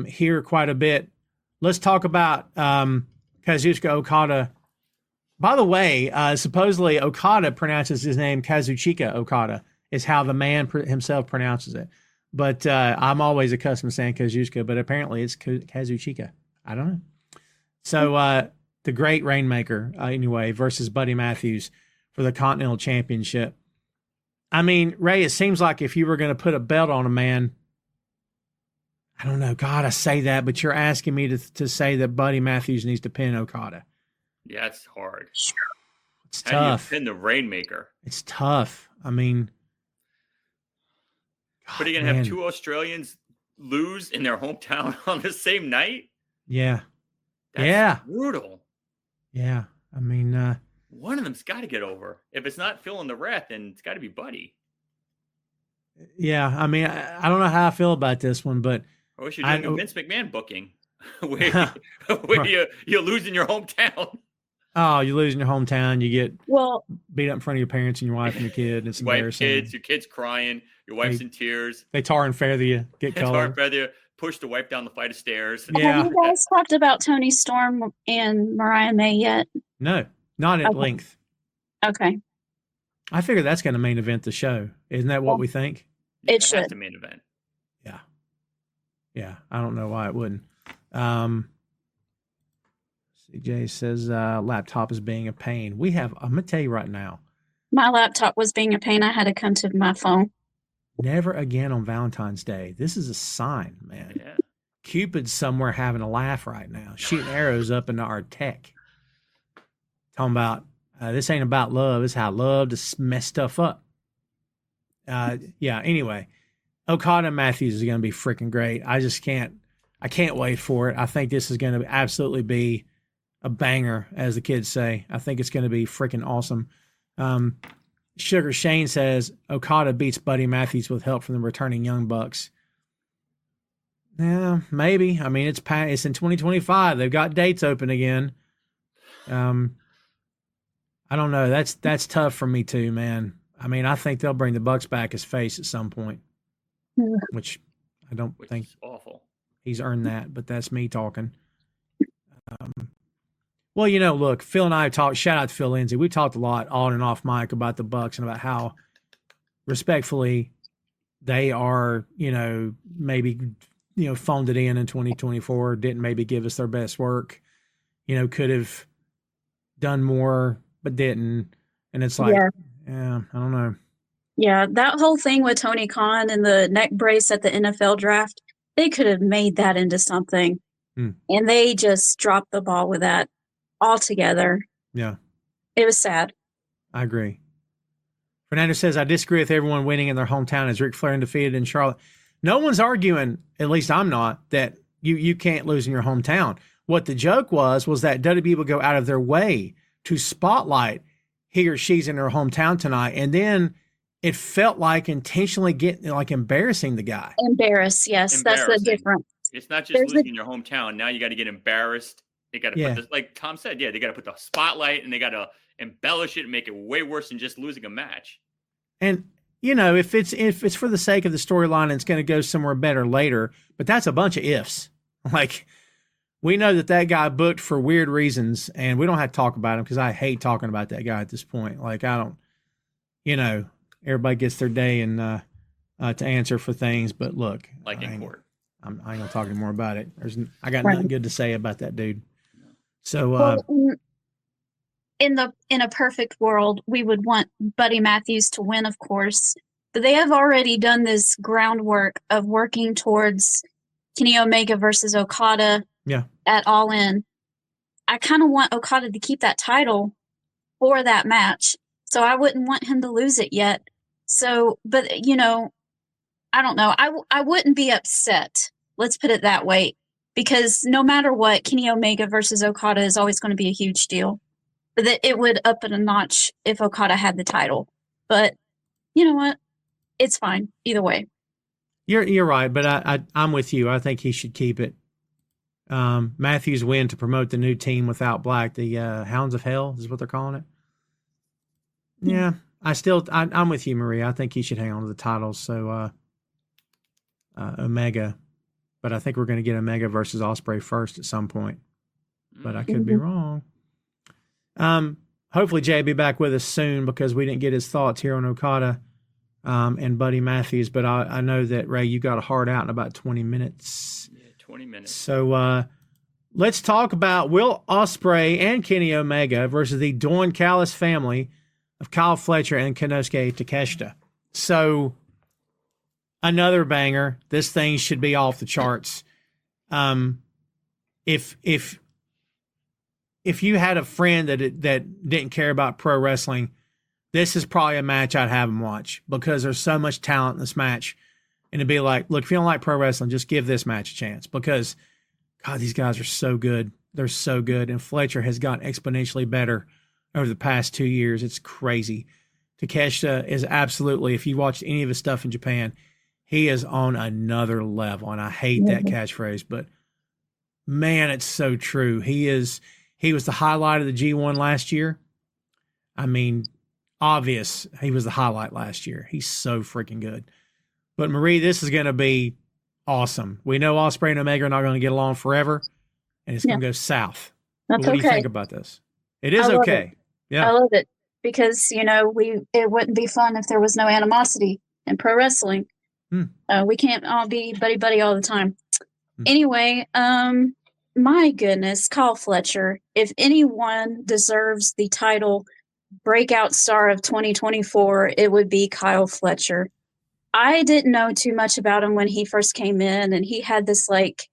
here quite a bit. Let's talk about Kazuchika Okada. By the way, supposedly Okada pronounces his name Kazuchika Okada, is how the man himself pronounces it. But I'm always accustomed to saying Kazuchika, but apparently it's Kazuchika. I don't know. So the great Rainmaker, anyway, versus Buddy Matthews for the Continental Championship. I mean, Ray, it seems like if you were going to put a belt on a man, I don't know. God, I say that, but you're asking me to say that Buddy Matthews needs to pin Okada. Yeah, it's hard. It's How tough. do you pin the Rainmaker? It's tough. I mean, but are you going to have two Australians lose in their hometown on the same night? Yeah. That's brutal. Yeah. I mean, one of them's got to get over. If it's not Phil and the Rat, then it's got to be Buddy. Yeah. I mean, I don't know how I feel about this one, but I wish you're doing a Vince McMahon booking where you lose in your hometown. Oh, you lose in your hometown. You get beat up in front of your parents and your wife and your kid. It's embarrassing. Your kid's crying. Your wife's in tears. They tar and feather you. Get color. Tar and feather you. Push the wife down the flight of stairs. Yeah. Have you guys talked about Tony Storm and Mariah May yet? No, not at length. Okay. I figure that's going to main event the show. Isn't that what we think? It should. That's the main event. Yeah. Yeah. I don't know why it wouldn't. CJ says laptop is being a pain. I'm going to tell you right now. My laptop was being a pain. I had to come to my phone. Never again on Valentine's Day. This is a sign, man. Yeah. Cupid's somewhere having a laugh right now, shooting arrows up into our tech. Talking about, this ain't about love. It's how love to mess stuff up. Anyway, Okada Matthews is going to be freaking great. I can't wait for it. I think this is going to absolutely be a banger, as the kids say. I think it's going to be freaking awesome. Sugar Shane says Okada beats Buddy Matthews with help from the returning Young Bucks. Yeah, maybe. I mean, it's in 2025. They've got dates open again. I don't know. That's tough for me too, man. I mean, I think they'll bring the Bucks back as face at some point, which I don't think is awful. He's earned that, but that's me talking. Well, look, Phil and I talked. Shout out to Phil Lindsay. We talked a lot on and off mic about the Bucks and about how, respectfully, they are, maybe, phoned it in 2024. Didn't maybe give us their best work. Could have done more, but didn't. And it's like, yeah, I don't know. Yeah, that whole thing with Tony Khan and the neck brace at the NFL draft, they could have made that into something. And they just dropped the ball with that altogether. Yeah. It was sad. I agree. Fernando says, I disagree with everyone winning in their hometown as Ric Flair undefeated in Charlotte. No one's arguing, at least I'm not, that you can't lose in your hometown. What the joke was that WWE would go out of their way to spotlight he or she's in her hometown tonight. And then it felt like intentionally embarrassing the guy. Embarrass, yes. That's the difference. It's not just losing in your hometown. Now you got to get embarrassed. They got to put this, like Tom said, they got to put the spotlight and they got to embellish it and make it way worse than just losing a match. And if it's for the sake of the storyline and it's going to go somewhere better later, but that's a bunch of ifs. Like, we know that guy booked for weird reasons, and we don't have to talk about him because I hate talking about that guy at this point. Like, I don't, everybody gets their day and to answer for things, but look, like in court. I ain't gonna talk anymore about it. I got nothing good to say about that dude. So, well, in a perfect world, we would want Buddy Matthews to win, of course, but they have already done this groundwork of working towards Kenny Omega versus Okada. Yeah. At All In. I kind of want Okada to keep that title for that match, so I wouldn't want him to lose it yet. So, but I don't know. I wouldn't be upset. Let's put it that way, because no matter what, Kenny Omega versus Okada is always going to be a huge deal. But that it would up it a notch if Okada had the title. But you know what? It's fine either way. You're right, but I'm with you. I think he should keep it. Matthews win to promote the new team without Black, the Hounds of Hell is what they're calling it. Yeah, I'm with you, Maria. I think he should hang on to the titles. So Omega, but I think we're going to get Omega versus Ospreay first at some point. But I could be wrong. Hopefully Jay will be back with us soon because we didn't get his thoughts here on Okada and Buddy Matthews. But I know that, Ray, you got a hard out in about 20 minutes. 20 minutes. So let's talk about Will Ospreay and Kenny Omega versus the Dawn Callis family of Kyle Fletcher and Konosuke Takeshita. So another banger. This thing should be off the charts. If you had a friend that didn't care about pro wrestling, this is probably a match I'd have them watch because there's so much talent in this match. And it'd be like, look, if you don't like pro wrestling, just give this match a chance because, God, these guys are so good. They're so good. And Fletcher has gotten exponentially better over the past 2 years. It's crazy. Takeshita is absolutely, if you watched any of his stuff in Japan, he is on another level. And I hate that catchphrase, but man, it's so true. He was the highlight of the G1 last year. I mean, obvious he was the highlight last year. He's so freaking good. But Marie, this is going to be awesome. We know Ospreay and Omega are not going to get along forever, and it's going to go south. That's what okay. do you think about this? It is okay. Yeah, I love it because it wouldn't be fun if there was no animosity in pro wrestling. We can't all be buddy all the time. Anyway, my goodness, Kyle Fletcher. If anyone deserves the title breakout star of 2024, it would be Kyle Fletcher. I didn't know too much about him when he first came in, and he had this like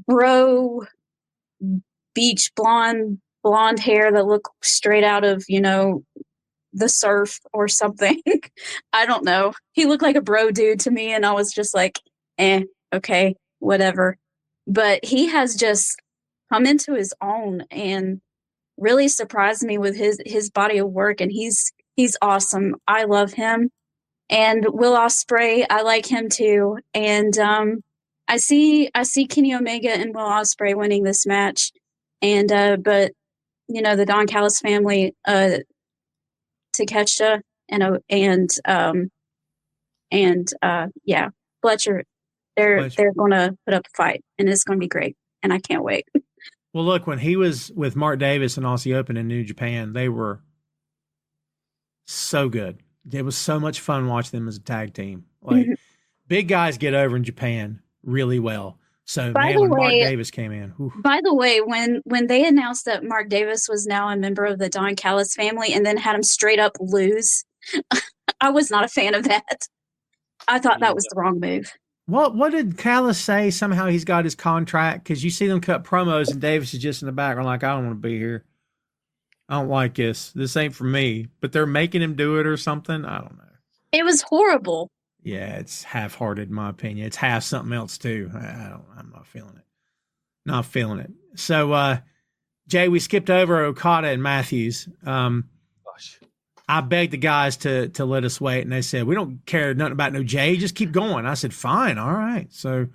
bro beach blonde hair that looked straight out of, the surf or something. I don't know. He looked like a bro dude to me, and I was just like, okay, whatever. But he has just come into his own and really surprised me with his body of work, and he's awesome. I love him. And Will Ospreay, I like him too. And I see Kenny Omega and Will Ospreay winning this match. And but the Don Callis family, Takeshita and Fletcher, they're gonna put up a fight, and it's gonna be great. And I can't wait. Well, look, when he was with Mark Davis and Aussie Open in New Japan, they were so good. It was so much fun watching them as a tag team. Like, big guys get over in Japan really well. So, when Mark Davis came in. Whew. By the way, when they announced that Mark Davis was now a member of the Don Callis family and then had him straight up lose, I was not a fan of that. I thought that was the wrong move. What did Callis say? Somehow he's got his contract, because you see them cut promos and Davis is just in the background like, I don't want to be here. I don't like this. This ain't for me. But they're making him do it or something. I don't know. It was horrible. Yeah, it's half-hearted in my opinion. It's half something else too. I'm not feeling it. Not feeling it. So, Jay, we skipped over Okada and Matthews. Gosh. I begged the guys to let us wait, and they said, we don't care nothing about no Jay. Just keep going. I said, fine, all right. So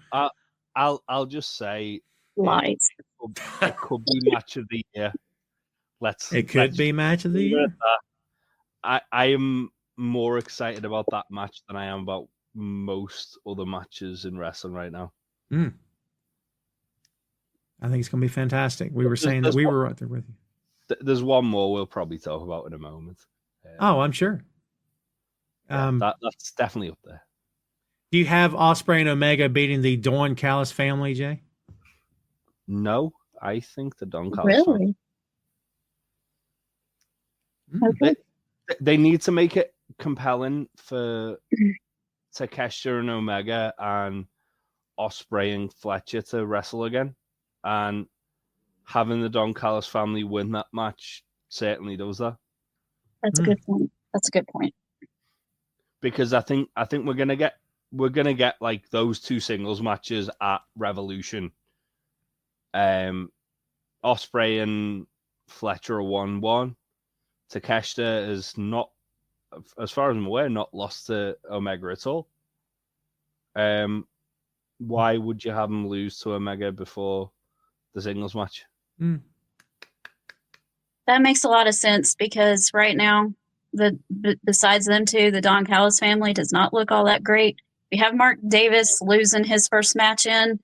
I'll just say lies. It could be match of the year. It could be match of the year. I am more excited about that match than I am about most other matches in wrestling right now. I think it's going to be fantastic. We were saying that we were right there with you. There's one more we'll probably talk about in a moment. I'm sure. That's definitely up there. Do you have Ospreay and Omega beating the Dawn Callis family, Jay? No, I think the Don Callis Really? Okay. They need to make it compelling for Takeshita and Omega and Ospreay and Fletcher to wrestle again, and having the Don Callis family win that match certainly does that. That's a good point. That's a good point. Because I think we're gonna get like those two singles matches at Revolution. Ospreay and Fletcher are 1-1. Takeshita is not, as far as I'm aware, not lost to Omega at all. Why would you have him lose to Omega before the singles match? That makes a lot of sense, because right now, besides them two, the Don Callis family does not look all that great. We have Mark Davis losing his first match in.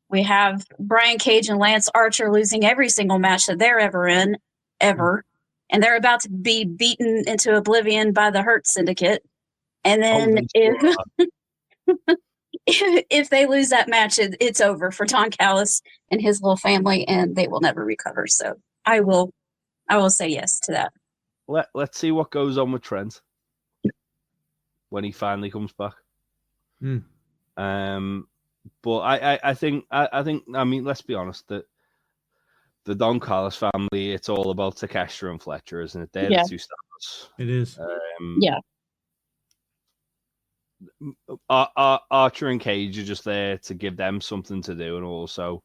We have Brian Cage and Lance Archer losing every single match that they're ever in, ever. And they're about to be beaten into oblivion by the Hurt Syndicate. And then if they lose that match, it's over for Don Callis and his little family, and they will never recover. So I will say yes to that. Let's see what goes on with Trent when he finally comes back. But I think let's be honest, that the Don Callis family, it's all about Takeshita and Fletcher, isn't it? They're the two stars. It is. Archer and Cage are just there to give them something to do, and also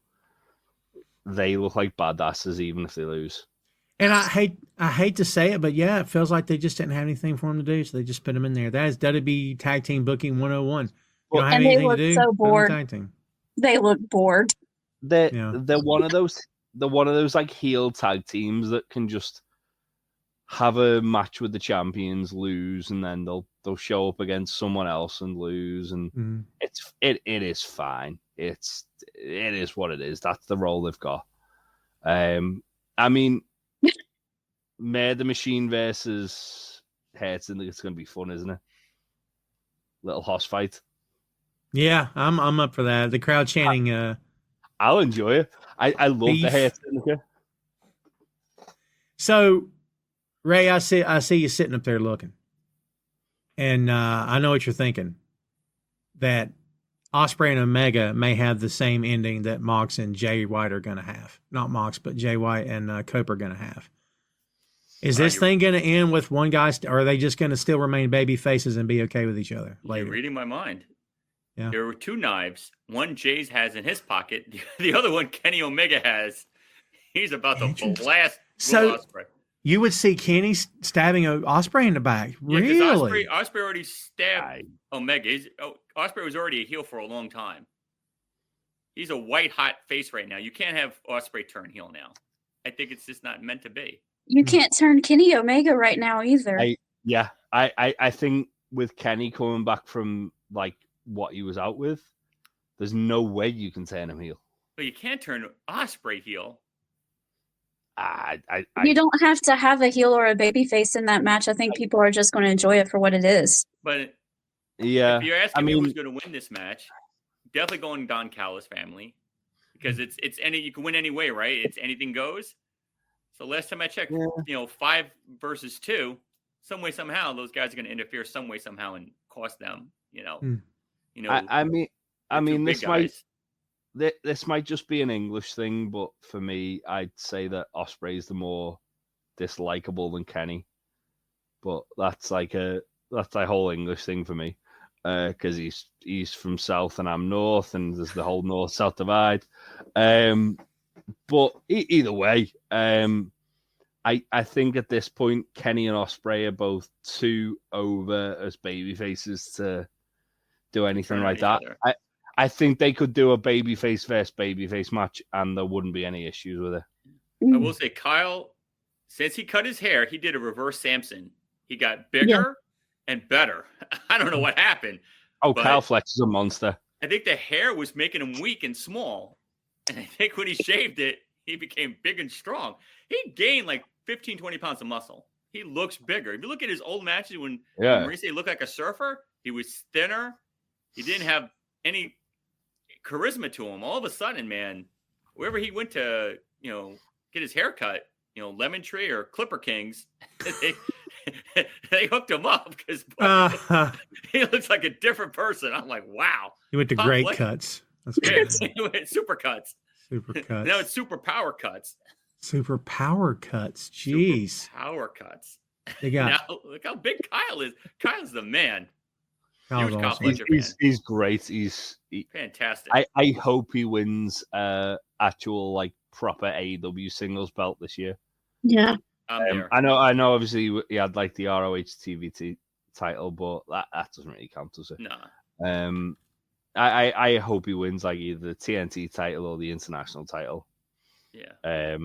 they look like badasses even if they lose. And I hate to say it, but yeah, it feels like they just didn't have anything for them to do, so they just put them in there. That'd be tag team booking 101. And they look so bored. They look bored. They're one of those like heel tag teams that can just have a match with the champions, lose, and then they'll show up against someone else and lose, and it is fine. It is what it is. That's the role they've got. I mean, Murder Machine versus Hertz, I think it's going to be fun, isn't it? Little hoss fight. Yeah, I'm up for that. The crowd chanting. I'll enjoy it. I love the Hertz. So, Ray, I see you sitting up there looking, and I know what you're thinking. That Ospreay and Omega may have the same ending that Mox and Jay White are going to have. Not Mox, but Jay White and Cope are going to have. Is this thing going to end with one guy, or are they just going to still remain baby faces and be okay with each other later? You're reading my mind. Yeah. There were two knives. One Jay's has in his pocket. The other one Kenny Omega has. He's about to blast Ospreay. You would see Kenny stabbing Ospreay in the back. Really? Ospreay already stabbed Omega. Ospreay was already a heel for a long time. He's a white hot face right now. You can't have Ospreay turn heel now. I think it's just not meant to be. You can't turn Kenny Omega right now either. I think with Kenny coming back from like what he was out with, there's no way you can turn him heel. But you can't turn Ospreay heel. You don't have to have a heel or a baby face in that match. I think people are just going to enjoy it for what it is. But yeah, if you're asking me who's going to win this match, definitely going Don Callis family, because it's you can win any way, right? It's anything goes. So last time I checked, 5 versus 2, some way somehow those guys are going to interfere some way somehow and cost them. I mean, this might just be an English thing, but for me, I'd say that Ospreay's the more dislikable than Kenny. But that's a whole English thing for me, because he's from South and I'm North, and there's the whole North-South divide. But either way, I think at this point, Kenny and Ospreay are both too over as babyfaces to do anything like that. I think they could do a babyface versus babyface match, and there wouldn't be any issues with it. I will say, Kyle, since he cut his hair, he did a reverse Samson. He got bigger and better. I don't know what happened. Oh, Kyle Fletcher's a monster. I think the hair was making him weak and small. And I think when he shaved it, he became big and strong. He gained like 15, 20 pounds of muscle. He looks bigger. If you look at his old matches when Maurice looked like a surfer, he was thinner. He didn't have any charisma to him. All of a sudden, man, wherever he went to, get his hair cut, Lemon Tree or Clipper Kings, they hooked him up because he looks like a different person. I'm like, wow. He went to great cuts. That's he went super cuts. Super cuts. Now it's super power cuts. Super power cuts. Jeez. Super power cuts. They got now, look how big Kyle is. Kyle's the man. Awesome. He's great. He's fantastic. I hope he wins actual proper AEW singles belt this year. Yeah. I know. Obviously, he had the ROH TV title, but that doesn't really count, does it? No. I hope he wins either the TNT title or the international title. Yeah.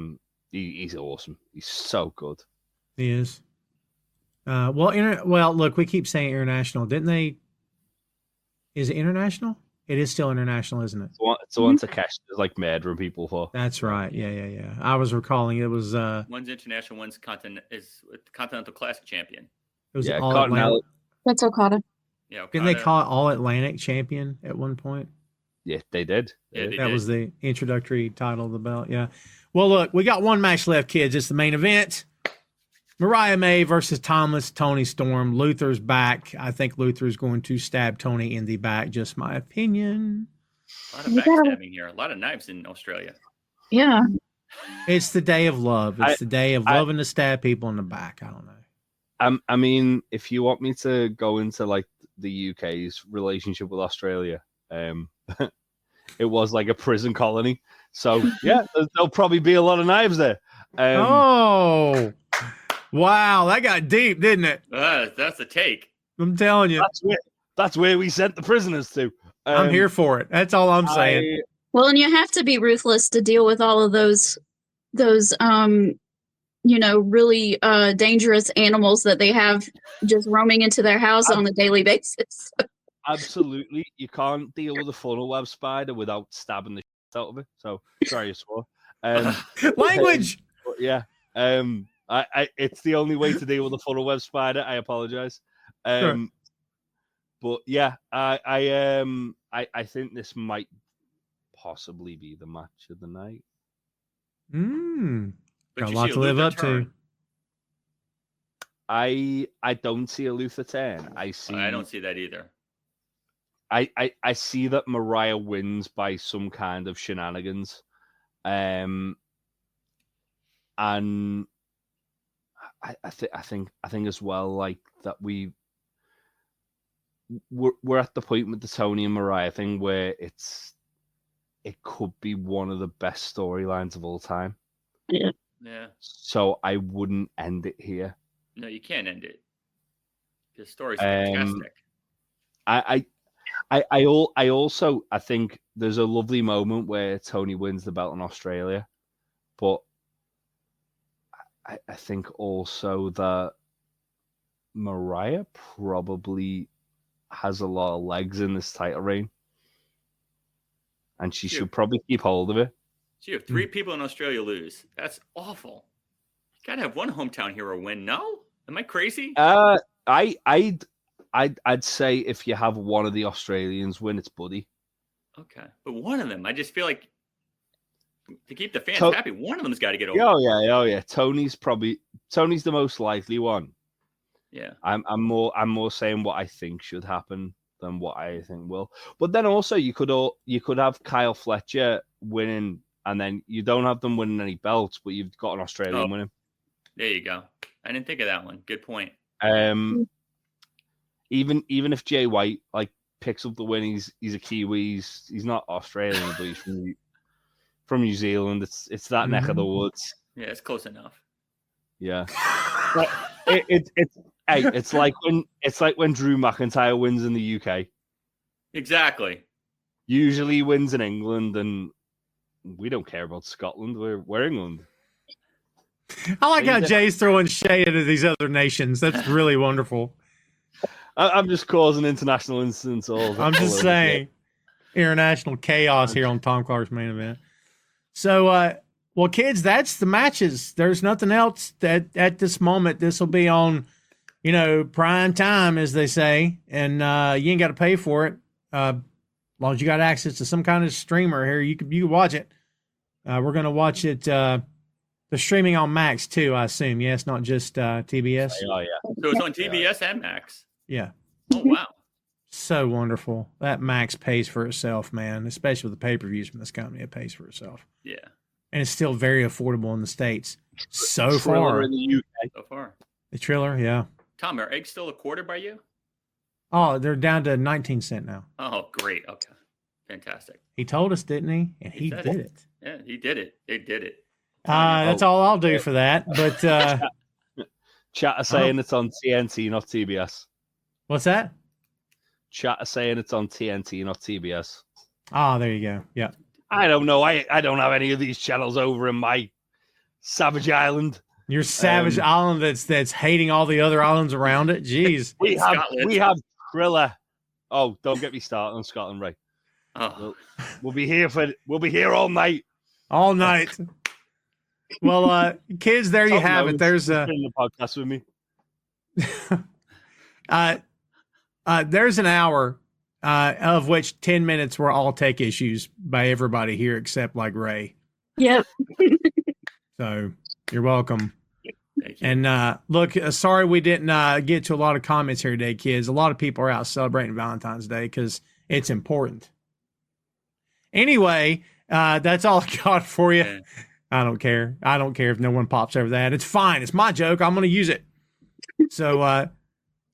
He's awesome. He's so good. He is. Well, look, we keep saying international, didn't they? Is it international? It is still international, isn't it? It's the one Takeshi is murdering people for. That's right. Yeah. I was recalling it was one's international, one's Continental Classic champion. It was All Atlantic. That's Okada. Yeah. Didn't they call it All Atlantic champion at one point? Yeah, they did. That was the introductory title of the belt. Yeah. Well, look, we got one match left, kids. It's the main event. Mariah May versus Toni Storm. Luther's back. I think Luther's going to stab Tony in the back. Just my opinion. A lot of backstabbing here. A lot of knives in Australia. Yeah. It's the day of love. It's the day of loving to stab people in the back. I don't know. I mean, if you want me to go into the UK's relationship with Australia, it was like a prison colony. So yeah, there'll probably be a lot of knives there. Wow, that got deep, didn't it? That's a take. I'm telling you. That's where we sent the prisoners to. I'm here for it. That's all I'm saying. Well, and you have to be ruthless to deal with all of those really dangerous animals that they have just roaming into their house on a daily basis. Absolutely. You can't deal with a funnel web spider without stabbing the shit out of it. So, sorry, I swore. Language! Yeah. It's the only way to deal with a funnel web spider. I apologize. Sure. But yeah, I think this might possibly be the match of the night. Got a lot to live up to. I don't see a Luther turn. I don't see that either. I see that Mariah wins by some kind of shenanigans. And I think as well, that we're at the point with the Tony and Mariah thing where it could be one of the best storylines of all time. Yeah. Yeah. So I wouldn't end it here. No, you can't end it. The story's fantastic. I also think there's a lovely moment where Tony wins the belt in Australia, but I think also that Mariah probably has a lot of legs in this title reign, and she should probably keep hold of it. So you have 3 people in Australia lose. That's awful. You gotta have one hometown hero win. No, am I crazy? I'd say if you have one of the Australians win, it's Buddy. Okay, but one of them, I just feel like to keep the fans happy, one of them's got to get over. Oh yeah. Tony's the most likely one. Yeah, I'm more saying what I think should happen than what I think will. But then also you could have Kyle Fletcher winning, and then you don't have them winning any belts, but you've got an Australian winning. There you go. I didn't think of that one. Good point. Even if Jay White picks up the win, he's a Kiwi. He's not Australian, but he's from New Zealand. It's that neck of the woods. Yeah, it's close enough. Yeah. But it's like when Drew McIntyre wins in the UK. Exactly. Usually he wins in England, and we don't care about Scotland. We're England. I like how Jay's throwing shade at these other nations. That's really wonderful. I'm just causing international incidents. I'm just saying, international chaos here on Tom Clark's Main Event. So, well, kids, that's the matches. There's nothing else that at this moment. This will be on, prime time, as they say, and you ain't got to pay for it. As long as you got access to some kind of streamer here, you can watch it. We're gonna watch it. The streaming on Max too, I assume. Yeah, it's not just TBS. Oh yeah. So it's on TBS and Max. Yeah. Oh wow. So wonderful. That Max pays for itself, man. Especially with the pay-per-views from this company, it pays for itself. Yeah. And it's still very affordable in the States. So Triller far. in the UK. So far. The Triller, yeah. Tom, are eggs still a quarter by you? Oh, they're down to 19 cents now. Oh, great. Okay. Fantastic. He told us, didn't he? And he did it. Yeah, he did it. They did it. That's all I'll do for that. But Chat are saying it's on TNT, not TBS. What's that? Chat are saying it's on TNT, not TBS. Oh, there you go. Yeah. I don't know. I don't have any of these channels over in my Savage Island. Your Savage Island that's hating all the other islands around it. Jeez. We have Triller. Oh, don't get me started on Scotland, Ray. Oh. We'll be here all night. All night. Well, kids, there you have it. There's in the podcast with me. There's an hour of which 10 minutes were all tech issues by everybody here except Ray. Yep. So you're welcome. Thank you. And look, sorry we didn't get to a lot of comments here today, kids. A lot of people are out celebrating Valentine's Day because it's important. Anyway, that's all I got for you. Yeah. I don't care. I don't care if no one pops over that. It's fine. It's my joke. I'm going to use it. So,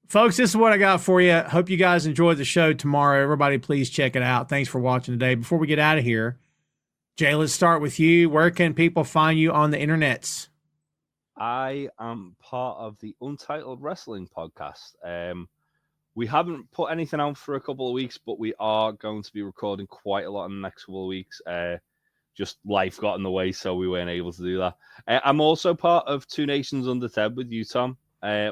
folks, this is what I got for you. Hope you guys enjoyed the show tomorrow. Everybody, please check it out. Thanks for watching today. Before we get out of here, Jay, let's start with you. Where can people find you on the internets? I am part of the Untitled Wrestling Podcast. We haven't put anything out for a couple of weeks, but we are going to be recording quite a lot in the next couple of weeks. Just life got in the way, so we weren't able to do that. I'm also part of Two Nations Under Ted with you, Tom.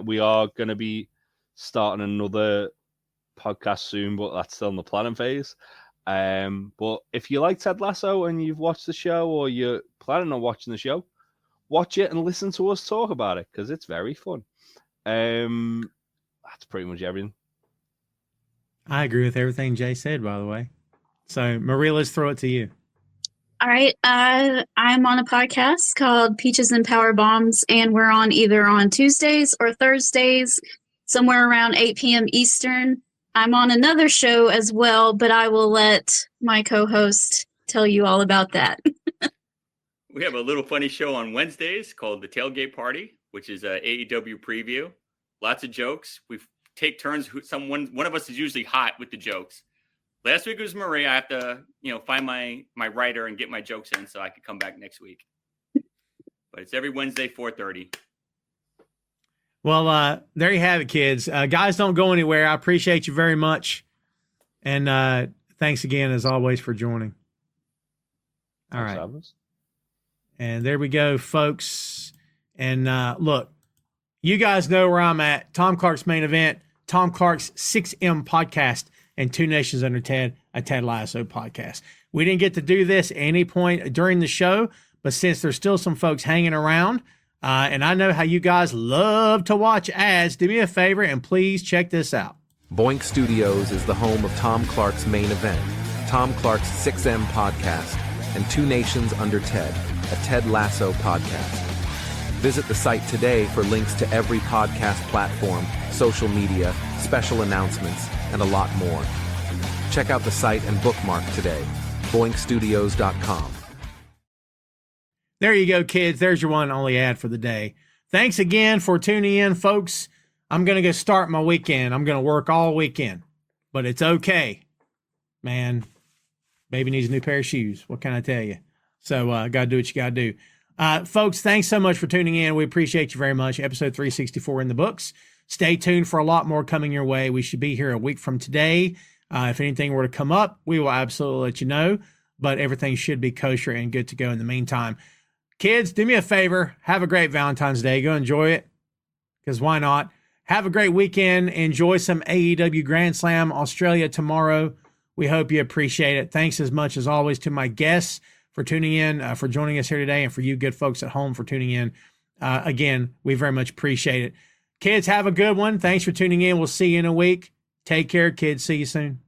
We are going to be starting another podcast soon, but that's still in the planning phase. But if you like Ted Lasso and you've watched the show, or you're planning on watching the show, watch it and listen to us talk about it, because it's very fun. That's pretty much everything. I agree with everything Jay said, by the way. So, Marie, let's throw it to you. All right. I'm on a podcast called Peaches and Powerbombs, and we're on either on Tuesdays or Thursdays, somewhere around 8 p.m. Eastern. I'm on another show as well, but I will let my co-host tell you all about that. We have a little funny show on Wednesdays called The Tailgate Party, which is a AEW preview. Lots of jokes. We take turns. One of us is usually hot with the jokes. Last week was Marie. I have to, find my writer and get my jokes in so I could come back next week. But it's every Wednesday, 4:30. Well, there you have it, kids. Guys, don't go anywhere. I appreciate you very much. And thanks again, as always, for joining. All right. And there we go, folks. And look, you guys know where I'm at. Tom Clark's Main Event, Tom Clark's 6M Podcast, and Two Nations Under Ted. a Ted Lasso podcast. We didn't get to do this at any point during the show, but since there's still some folks hanging around, and I know how you guys love to watch ads, do me a favor and please check this out. Boink Studios is the home of Tom Clark's main event, Tom Clark's 6M podcast, and Two Nations Under Ted, a Ted Lasso podcast. Visit the site today for links to every podcast platform, social media, special announcements, and a lot more. Check out the site and bookmark today, boinkstudios.com. There you go, kids. There's your one and only ad for the day. Thanks again for tuning in, folks. I'm going to go start my weekend. I'm going to work all weekend, but it's okay. Man, baby needs a new pair of shoes. What can I tell you? So got to do what you got to do. Folks, thanks so much for tuning in. We appreciate you very much. Episode 364 in the books. Stay tuned for a lot more coming your way. We should be here a week from today. If anything were to come up, we will absolutely let you know, but everything should be kosher and good to go in the meantime. Kids, do me a favor. Have a great Valentine's Day. Go enjoy it, because why not? Have a great weekend. Enjoy some AEW Grand Slam Australia tomorrow. We hope you appreciate it. Thanks as much as always to my guests for tuning in, for joining us here today, and for you good folks at home for tuning in. Again, we very much appreciate it. Kids, have a good one. Thanks for tuning in. We'll see you in a week. Take care, kids. See you soon.